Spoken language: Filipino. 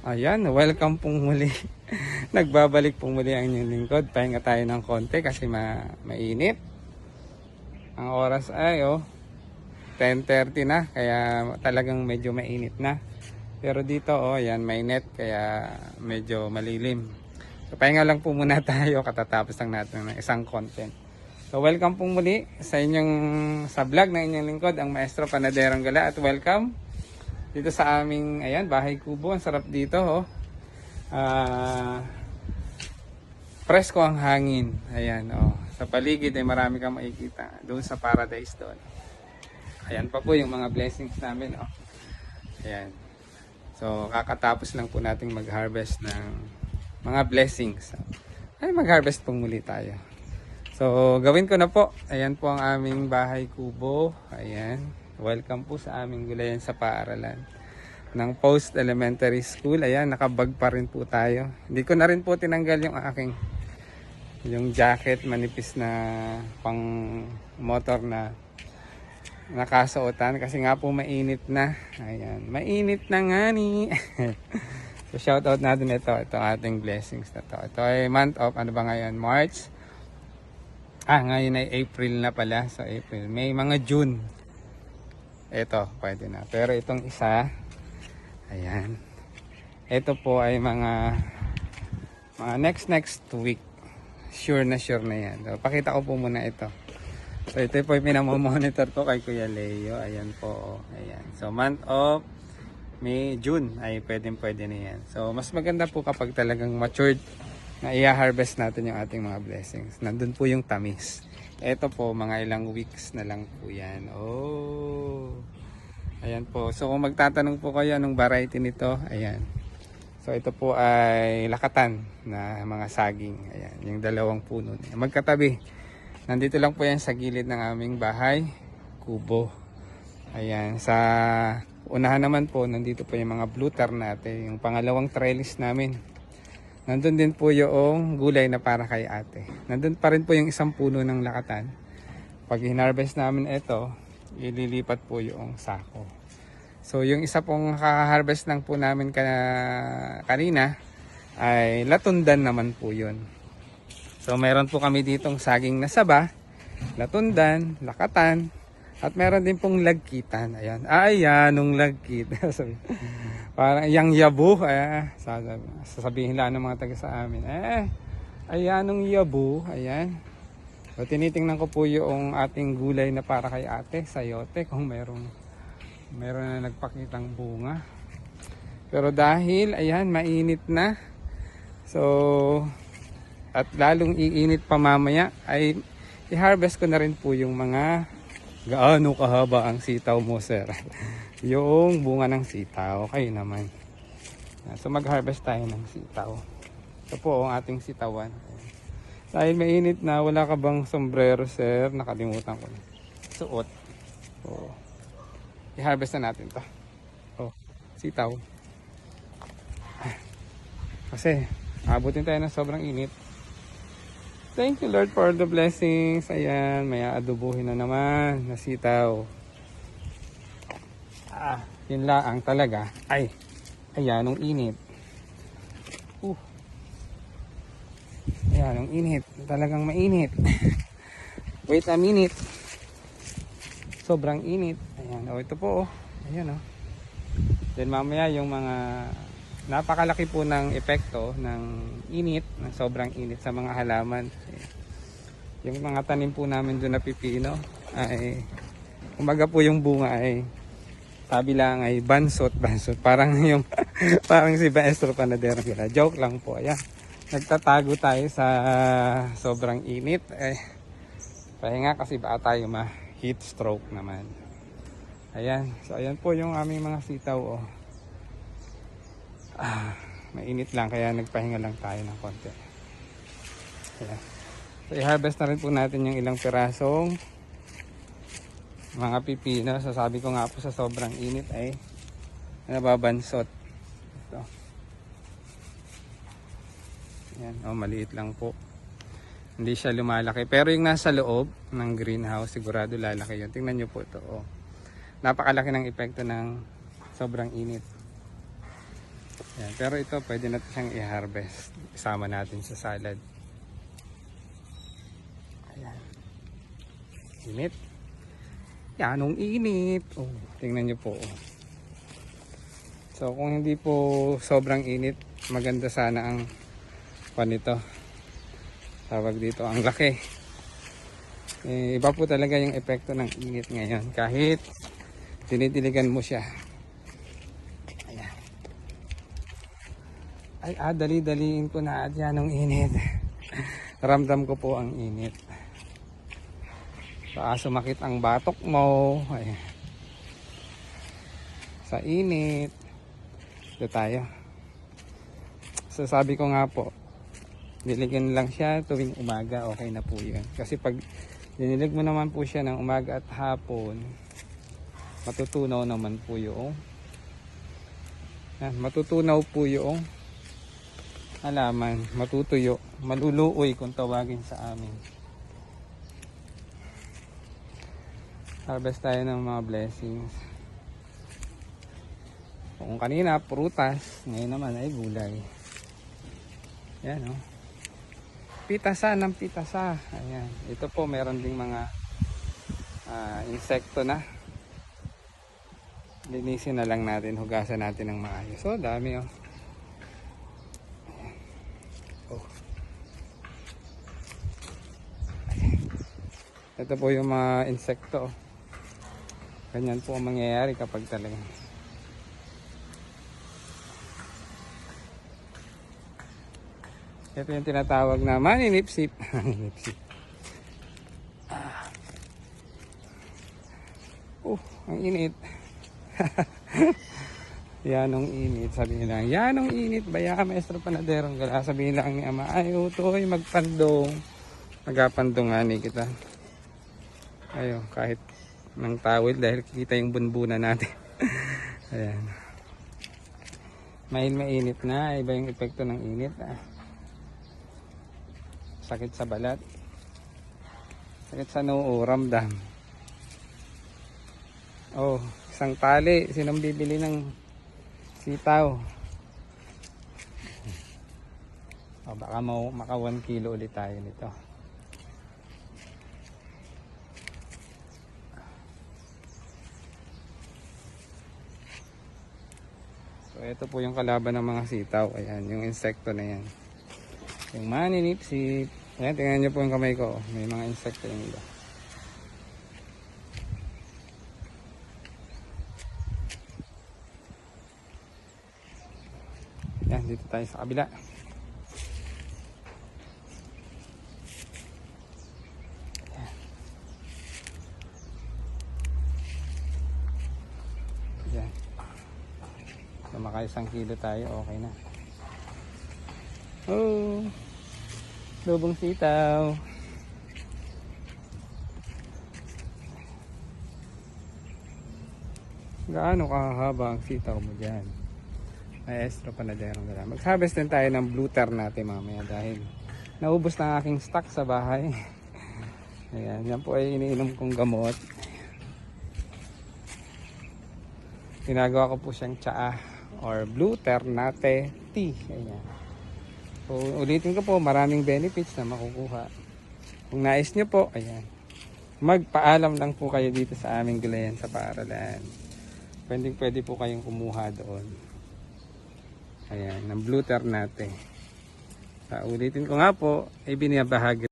Ayan, welcome pong muli. Nagbabalik pong muli ang inyong lingkod. Pahinga tayo ng konti kasi mainit. Ang oras ay 10:30 na, kaya talagang medyo mainit na. Pero dito ayan, may net kaya medyo malilim. So pahinga lang po muna tayo, katatapos lang natin ng isang content. So welcome pong muli sa vlog ng inyong lingkod, ang Maestro Panaderong Gala, at welcome dito sa aming bahay kubo. Ang sarap dito presko ang hangin. Ayan sa paligid ay marami kang makikita doon sa paradise doon. Ayan pa po yung mga blessings namin Ayan. So kakatapos lang po nating mag-harvest ng mga blessings. Ay mag-harvest pong muli tayo. So gawin ko na po. Ayan po ang aming bahay kubo. Ayan. Welcome po sa aming gulayan sa paaralan ng Post Elementary School. Ayan, nakabag pa rin po tayo. Hindi ko na rin po tinanggal yung jacket manipis na pang motor na nakasuotan kasi nga po mainit na. Ayan, mainit na nga ni. So shout out natin ito ating blessings na to. Ito ay month of ano ba ngayon? March. Ngayon ay April na pala. So April, May, mga June. Ito, pwede na. Pero itong isa, ayan. Ito po ay mga next week. Sure na yan. So, pakita ko po muna ito. So, ito po yung pinamomonitor ko kay Kuya Leo. Ayan po. Ayan. So, month of May, June ay pwede na yan. So, mas maganda po kapag talagang matured na i-harvest natin yung ating mga blessings. Nandun po yung tamis. Ito po, mga ilang weeks na lang po yan. Ayan po. So kung magtatanong po kayo anong variety nito, ayan. So ito po ay lakatan na mga saging. Ayan, yung dalawang puno. Magkatabi. Nandito lang po yan sa gilid ng aming bahay kubo. Ayan, sa unahan naman po, nandito po yung mga blue tar natin. Yung pangalawang trellis namin. Nandun din po yung gulay na para kay ate. Nandun pa rin po yung isang puno ng lakatan. Pag hinarvest namin ito, ililipat po yung sako. So yung isa pong kaka-harvest lang po namin kanina ay latundan naman po yun. So meron po kami ditong saging na saba, latundan, lakatan, at meron din pong lagkitan. Ayan. Ayan, nung lagkit. Parang yang yabu. Sasabihin lang ng mga taga sa amin. Ayan, nung yabu. Ayan. So, tinitingnan ko po yung ating gulay na para kay ate, sayote, kung meron na nagpakitang bunga. Pero dahil, ayan, mainit na. So, at lalong iinit pa mamaya, ay i-harvest ko na rin po yung mga gaano kahaba ang sitaw mo, sir. Yung bunga ng sitaw. Okay naman. So mag-harvest tayo ng sitaw. Ito po ang ating sitawan. Dahil mainit na, wala ka bang sombrero, sir? Nakalimutan ko na. Suot. So, i-harvest na natin to. Sitaw. Kasi abutin tayo ng sobrang init. Thank you, Lord, for the blessings. Ayan, may aadobuhin na naman na sitaw. Yun lang talaga. Ayan, ang init. Ayan, ang init. Talagang mainit. Wait a minute. Sobrang init. Ayan, ito po. Ayan, Then mamaya yung mga napakalaki po ng epekto ng init, ng sobrang init sa mga halaman. Yung mga tanim po namin doon na pipino ay kumbaga po yung bunga ay sabi lang ay bansot. Parang yung parang si Maestro Panaderong Gala. Joke lang po. Ayan. Nagtatago tayo sa sobrang init. Pahinga kasi baka tayo ma-heat stroke naman. Ayan. So ayan po yung aming mga sitaw. Mainit lang kaya nagpahinga lang tayo ng konti. Ayan. So i-harvest na rin po natin yung ilang pirasong mga pipino. So sabi ko nga po sa sobrang init ay nababansot. Ito. Ayan. Maliit lang po. Hindi siya lumalaki. Pero yung nasa loob ng greenhouse sigurado lalaki yun. Tingnan nyo po ito. Napakalaki ng epekto ng sobrang init. Ayan, pero ito pwede natin siyang i-harvest. Isama natin sa salad. Ayan. Init. Yanong init. Oh, tingnan nyo po. So kung hindi po sobrang init, maganda sana ang panito. Tawag dito, ang laki. Iba po talaga yung epekto ng init ngayon. Kahit dinidiligan mo siya. Ayan. Ay, dali-daliin ko na at yan ang init. Ramdam ko po ang init. Baka sumakit ang batok mo. Ayan. Sa init. Ito tayo. So sabi ko nga po, diligan lang siya tuwing umaga, okay na po yun. Kasi pag dinilig mo naman po siya ng umaga at hapon, matutunaw naman po yung matutunaw po yung halaman, matutuyo, maluluoy kung tawagin sa amin. Harvest tayo ng mga blessings. Kung kanina prutas, ngayon naman ay gulay. Yan o. Pitasa ng pitasa. Ayan. Ito po meron ding mga insekto na. Linisin na lang natin, hugasan natin ng maayos. So dami o. Ayan. Oh. Ayan. Ito po yung mga insekto. Ganyan po ang mangyayari kapag talagang ito yung tinatawag na maninipsip. Maninipsip. Ang init. Yanong init. Sabihin lang, yanong init. Baya maestro panaderong gala. Sabihin lang ni ama, ay utoy magpandong. Magapandong nga ni kita. Ayo, kahit ng tawid dahil kita yung bunbuna natin. Ayan. Mainit na. Iba yung epekto ng init. Sakit sa balat, sakit sa noo, ramdam. Oh, isang tali, sinong bibili ng sitaw? Oh, baka maka 1 kilo ulit tayo nito. So ito po yung kalaban ng mga sitaw. Ayan, yung insekto na yan, yung maninipsip. Ayan, tingnan nyo po yung kamay ko. May mga insekto yung iba. Ayan, dito tayo sa kabila. Ayan. Ayan. So, maka 1 kilo tayo, okay na. Oh, lubong sitaw. Gaano kahaba ang sitaw mo dyan? Maestro panaderong gala. Mag-harvest din tayo ng blue tar natin mamaya dahil naubos na ang aking stock sa bahay. Ayan, yan po ay iniinom kong gamot. Ginagawa ko po siyang tsaa or blue ternate tea. Ayan. So, ulitin ko po, maraming benefits na makukuha. Kung nais nyo po, ayan, magpaalam lang po kayo dito sa aming gulayan sa paaralan. Pwede po kayong kumuha doon. Ayan, ng blue ternate. Ulitin ko nga po, ay binibahagi